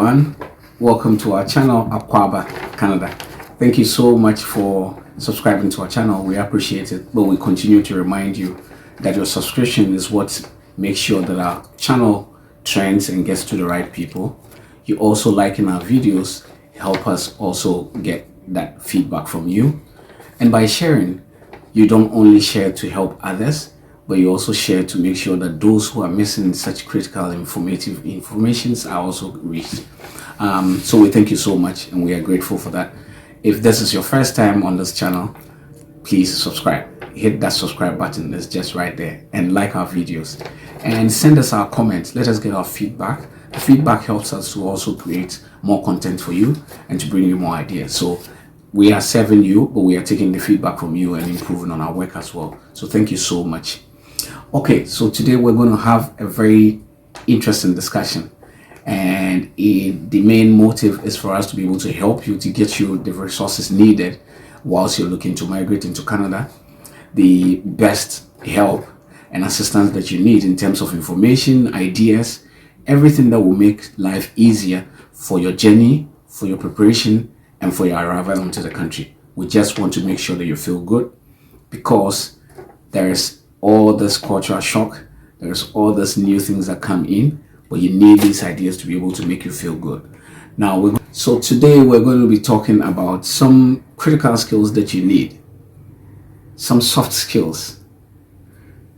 everyone. Welcome to our channel, Akwaba Canada. Thank you so much for subscribing to our channel. We appreciate it, but we continue to remind you that your subscription is what makes sure that our channel trends and gets to the right people. You also liking our videos help us also get that feedback from you. And by sharing, you don't only share to help others, but you also share to make sure that those who are missing such critical informations are also reached. So we thank you so much and we are grateful for that. If this is your first time on this channel, please subscribe. Hit that subscribe button that's just right there and like our videos and send us our comments. Let us get our feedback. The feedback helps us to also create more content for you and to bring you more ideas. So we are serving you, but we are taking the feedback from you and improving on our work as well. So thank you so much. Okay, so today we're going to have a very interesting discussion, and the main motive is for us to be able to help you to get you the resources needed whilst you're looking to migrate into Canada, the best help and assistance that you need in terms of information, ideas, everything that will make life easier for your journey, for your preparation, and for your arrival into the country. We just want to make sure that you feel good, because there is all this cultural shock, there's all these new things that come in, but you need these ideas to be able to make you feel good. Now, so today we're going to be talking about some critical skills that you need, some soft skills,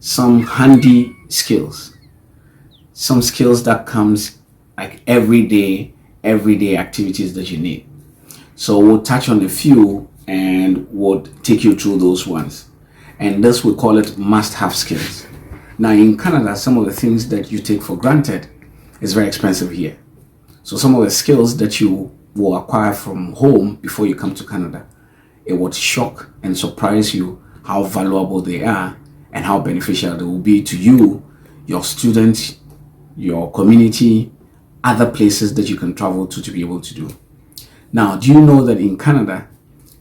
some handy skills, some skills that comes like everyday activities that you need. So we'll touch on a few and we'll take you through those ones. And this we call it must-have skills. Now in Canada, some of the things that you take for granted is very expensive here. So some of the skills that you will acquire from home before you come to Canada, it would shock and surprise you how valuable they are and how beneficial they will be to you, your students, your community, other places that you can travel to be able to do. Now, do you know that in Canada,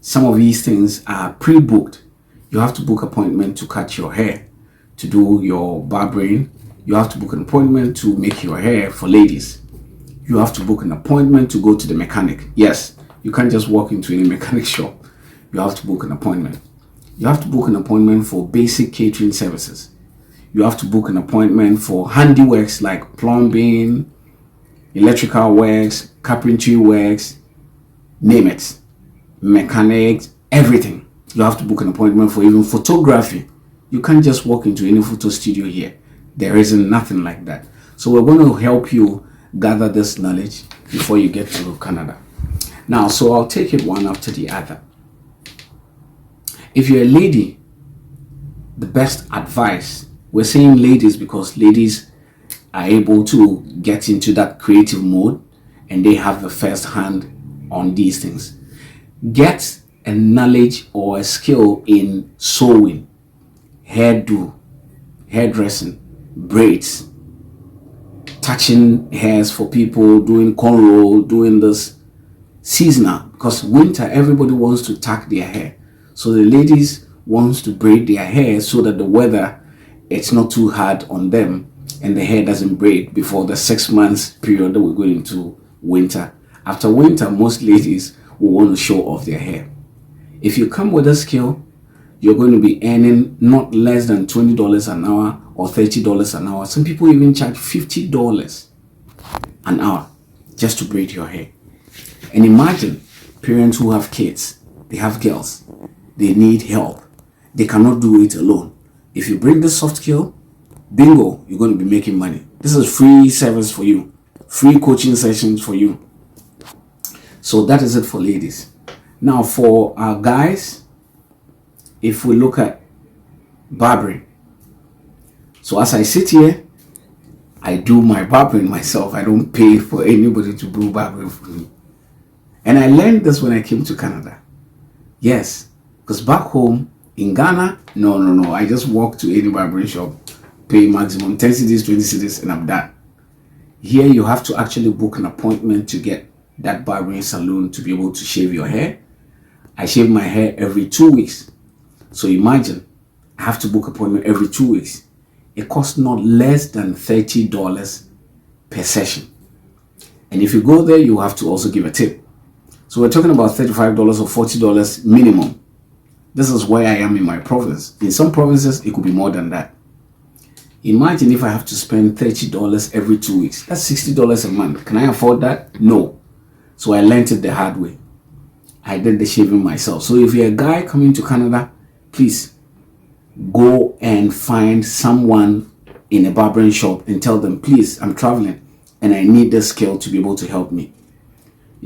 some of these things are pre-booked? You have to book an appointment to cut your hair, to do your barbering. You have to book an appointment to make your hair for ladies. You have to book an appointment to go to the mechanic. Yes, you can't just walk into any mechanic shop. You have to book an appointment. You have to book an appointment for basic catering services. You have to book an appointment for handiworks like plumbing, electrical works, carpentry works, name it, mechanics, everything. You have to book an appointment for even photography. You can't just walk into any photo studio here. There isn't nothing like that. So we're going to help you gather this knowledge before you get to Canada. Now, so I'll take it one after the other. If you're a lady, the best advice, we're saying ladies because ladies are able to get into that creative mode and they have the first hand on these things. Get a knowledge or a skill in sewing, hairdo, hairdressing, braids, touching hairs for people, doing cornrow, doing this seasonal, because winter everybody wants to tuck their hair. So the ladies wants to braid their hair so that the weather, it's not too hard on them and the hair doesn't break before the 6 months period that we're going into winter. After winter, most ladies will want to show off their hair. If you come with a skill, you're going to be earning not less than $20 an hour or $30 an hour. Some people even charge $50 an hour just to braid your hair. And imagine parents who have kids, they have girls, they need help. They cannot do it alone. If you bring this soft skill, bingo, you're going to be making money. This is free service for you, free coaching sessions for you. So that is it for ladies. Now for our guys, if we look at barbering. So as I sit here, I do my barbering myself. I don't pay for anybody to do barbering for me. And I learned this when I came to Canada. Yes, because back home in Ghana, no. I just walk to any barbering shop, pay maximum 10 cedis, 20 cedis, and I'm done. Here you have to actually book an appointment to get that barbering salon to be able to shave your hair. I shave my hair every 2 weeks. So imagine, I have to book appointment every 2 weeks. It costs not less than $30 per session. And if you go there, you have to also give a tip. So we're talking about $35 or $40 minimum. This is where I am in my province. In some provinces, it could be more than that. Imagine if I have to spend $30 every 2 weeks. That's $60 a month. Can I afford that? No. So I learned it the hard way. I did the shaving myself. So if you're a guy coming to Canada, please go and find someone in a barbering shop and tell them, please, I'm traveling and I need this skill to be able to help me.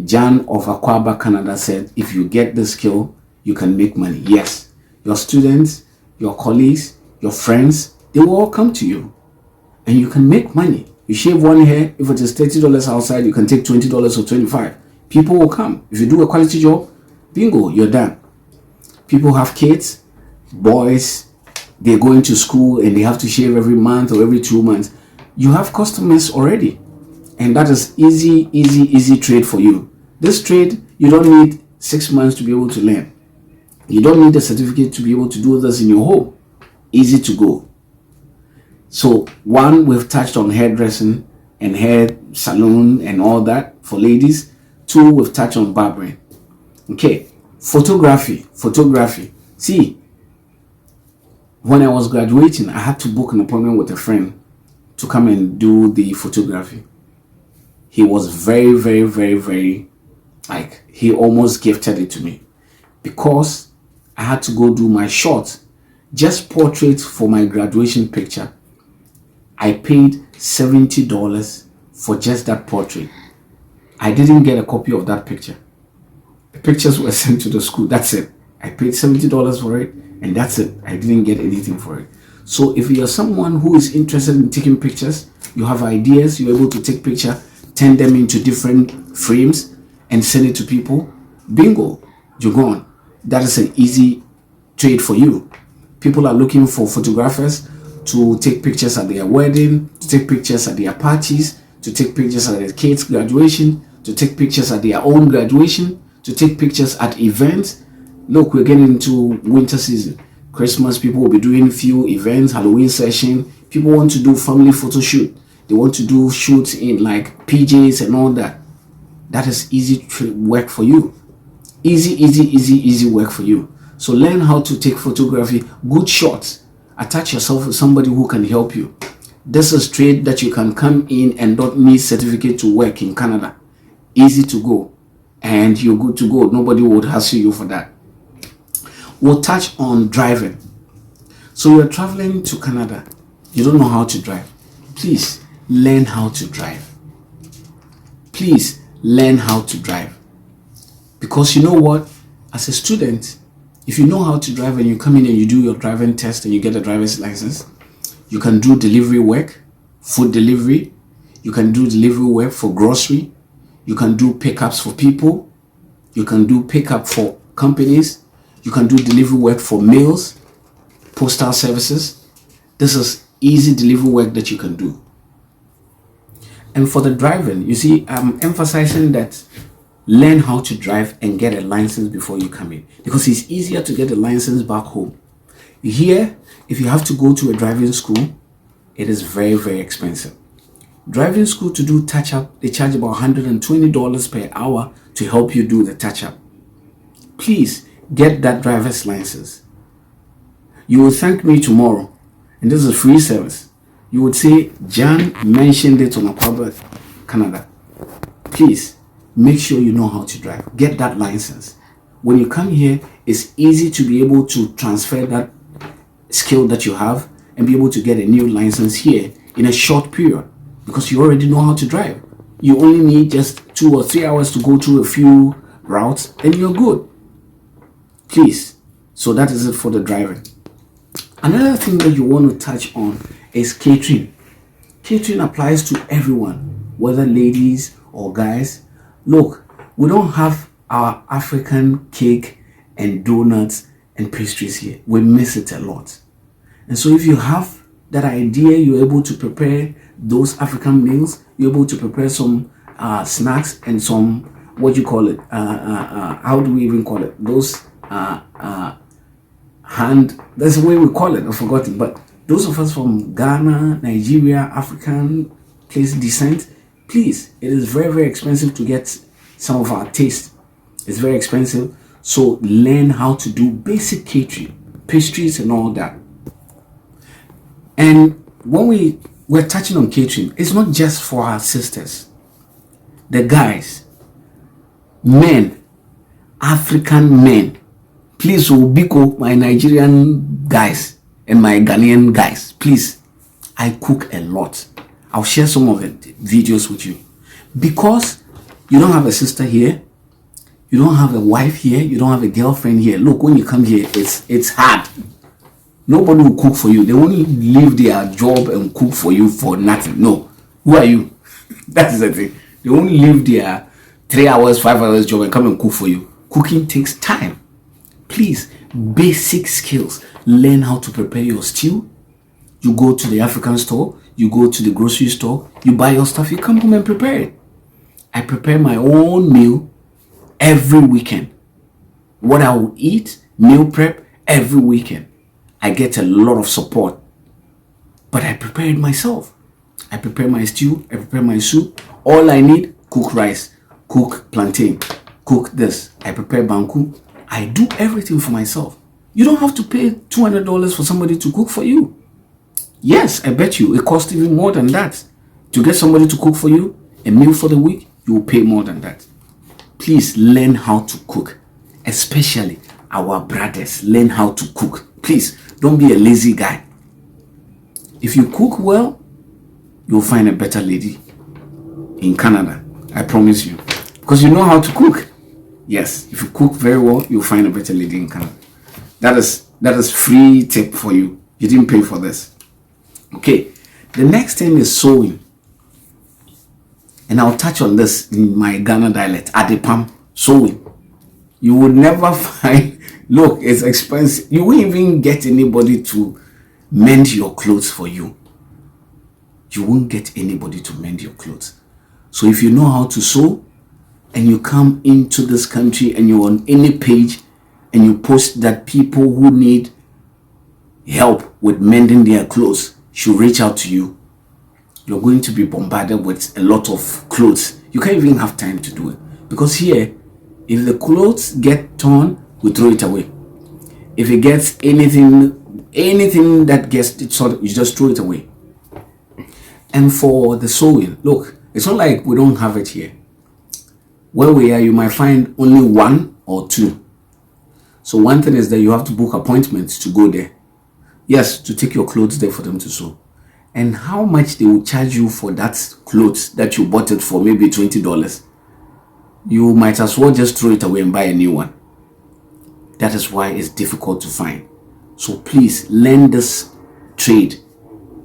Jan of Akwaaba, Canada said, if you get the skill, you can make money. Yes, your students, your colleagues, your friends, they will all come to you and you can make money. You shave one hair, if it is $30 outside, you can take $20 or $25. People will come. If you do a quality job, bingo, you're done. People have kids, boys, they're going to school and they have to shave every month or every 2 months. You have customers already. And that is easy trade for you. This trade, you don't need 6 months to be able to learn. You don't need a certificate to be able to do this in your home. Easy to go. So one, we've touched on hairdressing and hair salon and all that for ladies. 2, we've touched on barbering. Okay, photography. See, when I was graduating, I had to book an appointment with a friend to come and do the photography. He was very, like, he almost gifted it to me because I had to go do my shot, just portraits for my graduation picture. I paid $70 for just that portrait. I didn't get a copy of that picture. The pictures were sent to the school. That's it. I paid $70 for it, and that's it. I didn't get anything for it. So if you're someone who is interested in taking pictures, you have ideas, you're able to take picture, turn them into different frames and send it to people, bingo, you're gone. That is an easy trade for you. People are looking for photographers to take pictures at their wedding, to take pictures at their parties, to take pictures at their kids' graduation, to take pictures at their own graduation, to take pictures at events. Look, we're getting into winter season. Christmas, people will be doing few events, Halloween session. People want to do family photo shoot. They want to do shoots in like PJs and all that. That is easy work for you. Easy work for you. So learn how to take photography, good shots. Attach yourself with somebody who can help you. This is trade that you can come in and don't need certificate to work in Canada. Easy to go. And you're good to go. Nobody would hassle you for that. We'll touch on driving. So you're traveling to Canada. You don't know how to drive. Please learn how to drive. Please learn how to drive. Because you know what? As a student, if you know how to drive and you come in and you do your driving test and you get a driver's license, you can do delivery work, food delivery. You can do delivery work for grocery. You can do pickups for people. You can do pickup for companies. You can do delivery work for mails, postal services. This is easy delivery work that you can do. And for the driving, you see, I'm emphasizing that learn how to drive and get a license before you come in, because it's easier to get a license back home. Here, if you have to go to a driving school, it is very expensive. Driving school, to do touch-up, they charge about $120 per hour to help you do the touch-up. Please get that driver's license. You will thank me tomorrow, and this is a free service. You would say, Jan mentioned it on Akwaaba, Canada. Please make sure you know how to drive. Get that license. When you come here, it's easy to be able to transfer that skill that you have and be able to get a new license here in a short period, because you already know how to drive. You only need just 2 or 3 hours to go through a few routes and you're good. Please. So that is it for the driving. Another thing that you want to touch on is catering. Catering applies to everyone, whether ladies or guys. Look, we don't have our African cake and donuts and pastries here. We miss it a lot. And so if you have that idea, you're able to prepare those African meals, you're able to prepare some snacks and some, what you call it, how do we even call it? Those that's the way we call it, I've forgotten. But those of us from Ghana, Nigeria, African place descent, Please, it is very, very expensive to get some of our taste. It's very expensive. So learn how to do basic catering, pastries and all that. And when we're touching on catering, it's not just for our sisters. The guys, men, African men, please, Obiko, my Nigerian guys and my Ghanaian guys, please, I cook a lot. I'll share some of the videos with you. Because you don't have a sister here, you don't have a wife here, you don't have a girlfriend here. Look, when you come here, it's hard. Nobody will cook for you. They won't leave their job and cook for you for nothing. No. Who are you? That's the thing. They won't leave their 3 hours, 5 hours job and come and cook for you. Cooking takes time. Please, basic skills. Learn how to prepare your stew. You go to the African store, you go to the grocery store, you buy your stuff, you come home and prepare it. I prepare my own meal every weekend. What I will eat, meal prep every weekend. I get a lot of support, but I prepare it myself. I prepare my stew, I prepare my soup. All I need, cook rice, cook plantain, cook this. I prepare banku. I do everything for myself. You don't have to pay $200 for somebody to cook for you. Yes, I bet you it costs even more than that. To get somebody to cook for you, a meal for the week, you will pay more than that. Please learn how to cook, especially our brothers. Learn how to cook. Please, don't be a lazy guy. If you cook well, you'll find a better lady in Canada. I promise you. Because you know how to cook. Yes, if you cook very well, you'll find a better lady in Canada. That is free tip for you. You didn't pay for this. Okay, the next thing is sewing. And I'll touch on this in my Ghana dialect. Adepam, sewing. You would never find, look, it's expensive. You won't even get anybody to mend your clothes for you. You won't get anybody to mend your clothes. So if you know how to sew and you come into this country and you're on any page and you post that people who need help with mending their clothes should reach out to you, you're going to be bombarded with a lot of clothes. You can't even have time to do it. Because here, if the clothes get torn, we throw it away. If it gets anything that gets it sorted, you just throw it away. And for the sewing, look, it's not like we don't have it here. Where we are, you might find only one or two. So one thing is that you have to book appointments to go there. Yes, to take your clothes there for them to sew. And how much they will charge you for that clothes that you bought it for, maybe $20. You might as well just throw it away and buy a new one. That is why it's difficult to find. So please learn this trade.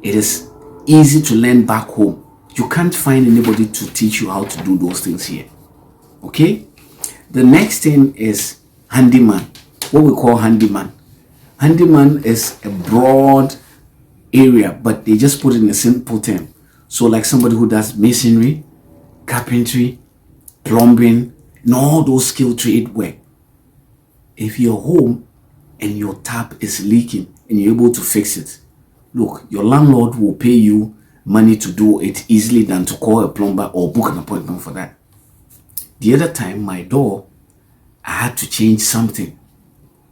It is easy to learn back home. You can't find anybody to teach you how to do those things here. Okay? The next thing is handyman. What we call handyman. Handyman is a broad area, but they just put it in a simple term. So like somebody who does masonry, carpentry, plumbing, and all those skilled trade work. If you're home and your tap is leaking and you're able to fix it, look, your landlord will pay you money to do it easily than to call a plumber or book an appointment for that. The other time, my door, I had to change something,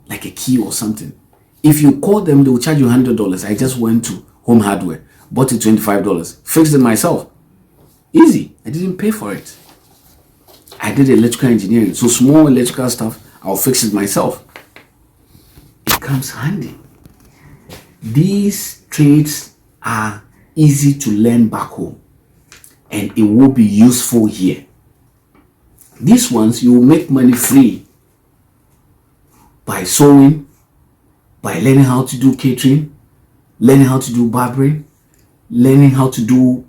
like a key or something. If you call them, they will charge you $100. I just went to Home Hardware, bought it $25, fixed it myself. Easy. I didn't pay for it. I did electrical engineering, so small electrical stuff, I'll fix it myself. It comes handy. These trades are easy to learn back home, and it will be useful here. These ones, you will make money free by sewing, by learning how to do catering, learning how to do barbering, learning how to do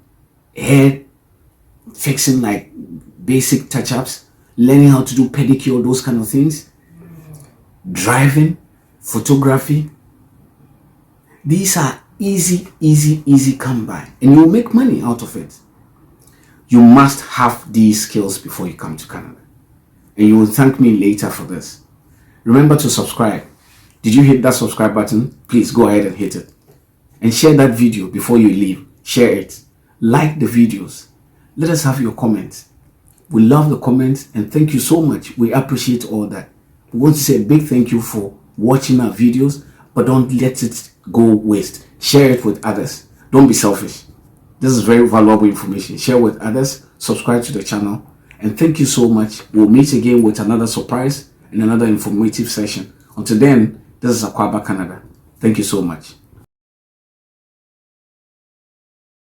hair fixing, like basic touch-ups, learning how to do pedicure, those kind of things, driving, photography. These are easy come by, and you'll make money out of it. You must have these skills before you come to Canada, and you will thank me later for this. Remember to subscribe. Did you hit that subscribe button? Please go ahead and hit it, and share that video before you leave. Share it, like the videos, Let us have your comments. We love the comments and thank you so much. We appreciate all that. We want to say a big thank you for watching our videos, but don't let it go waste. Share it with others. Don't be selfish. This is very valuable information. Share with others. Subscribe to the channel. And thank you so much. We'll meet again with another surprise and another informative session. Until then, this is Akwaba, Canada. Thank you so much.